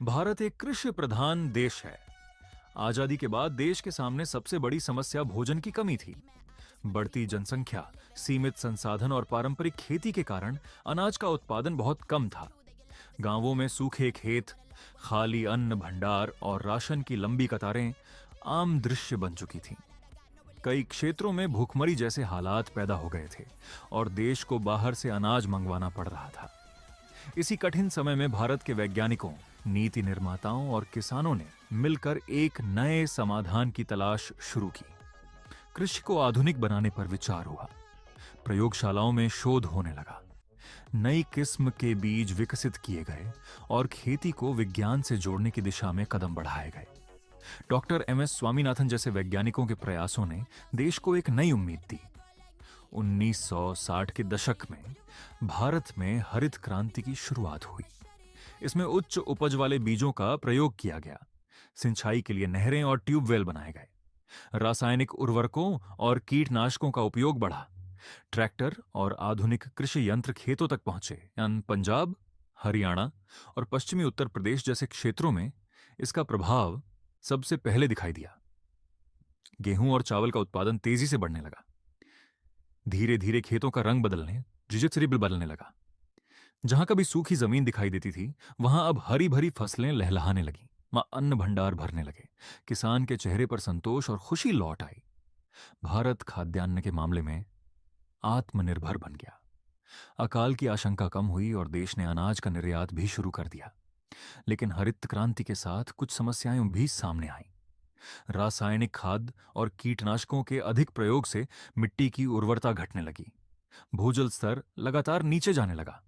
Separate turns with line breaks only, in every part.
भारत एक कृषि प्रधान देश है। आजादी के बाद देश के सामने सबसे बड़ी समस्या भोजन की कमी थी। बढ़ती जनसंख्या, सीमित संसाधन और पारंपरिक खेती के कारण अनाज का उत्पादन बहुत कम था। गांवों में सूखे खेत, खाली अन्न भंडार और राशन की लंबी कतारें आम दृश्य बन चुकी थीं। कई क्षेत्रों में भूखमरी जैसे हालात पैदा हो गए थे और देश को बाहर से अनाज मंगवाना पड़ रहा था। इसी कठिन समय में भारत के वैज्ञानिकों, नीति निर्माताओं और किसानों ने मिलकर एक नए समाधान की तलाश शुरू की। कृषि को आधुनिक बनाने पर विचार हुआ। प्रयोगशालाओं में शोध होने लगा। नई किस्म के बीज विकसित किए गए और खेती को विज्ञान से जोड़ने की दिशा में कदम बढ़ाए गए। डॉक्टर एम एस स्वामीनाथन जैसे वैज्ञानिकों के प्रयासों ने देश को एक नई उम्मीद दी। 1960 के दशक में भारत में हरित क्रांति की शुरुआत हुई। इसमें उच्च उपज वाले बीजों का प्रयोग किया गया। सिंचाई के लिए नहरें और ट्यूबवेल बनाए गए। रासायनिक उर्वरकों और कीटनाशकों का उपयोग बढ़ा। ट्रैक्टर और आधुनिक कृषि यंत्र खेतों तक पहुंचे। पंजाब, हरियाणा और पश्चिमी उत्तर प्रदेश जैसे क्षेत्रों में इसका प्रभाव सबसे पहले दिखाई दिया। गेहूं और चावल का उत्पादन तेजी से बढ़ने लगा। धीरे धीरे खेतों का रंग बदलने, डिजिटल बदलने लगा। जहां कभी सूखी जमीन दिखाई देती थी, वहां अब हरी भरी फसलें लहलहाने लगीं। अन्न भंडार भरने लगे। किसान के चेहरे पर संतोष और खुशी लौट आई। भारत खाद्यान्न के मामले में आत्मनिर्भर बन गया। अकाल की आशंका कम हुई और देश ने अनाज का निर्यात भी शुरू कर दिया। लेकिन हरित क्रांति के साथ कुछ समस्याएं भी सामने आईं। रासायनिक खाद और कीटनाशकों के अधिक प्रयोग से मिट्टी की उर्वरता घटने लगी। भूजल स्तर लगातार नीचे जाने लगा।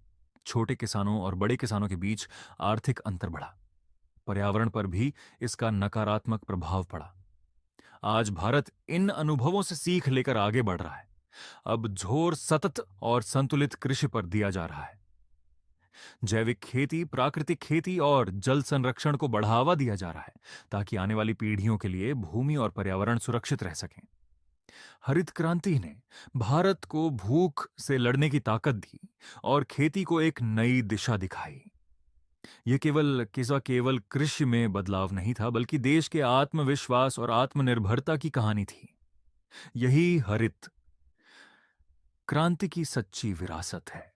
छोटे किसानों और बड़े किसानों के बीच आर्थिक अंतर बढ़ा। पर्यावरण पर भी इसका नकारात्मक प्रभाव पड़ा। आज भारत इन अनुभवों से सीख लेकर आगे बढ़ रहा है। अब जोर सतत और संतुलित कृषि पर दिया जा रहा है। जैविक खेती, प्राकृतिक खेती और जल संरक्षण को बढ़ावा दिया जा रहा है ताकि आने वाली पीढ़ियों के लिए भूमि और पर्यावरण सुरक्षित रह सकें। हरित क्रांति ने भारत को भूख से लड़ने की ताकत दी और खेती को एक नई दिशा दिखाई। यह केवल कृषि में बदलाव नहीं था, बल्कि देश के आत्मविश्वास और आत्मनिर्भरता की कहानी थी। यही हरित क्रांति की सच्ची विरासत है।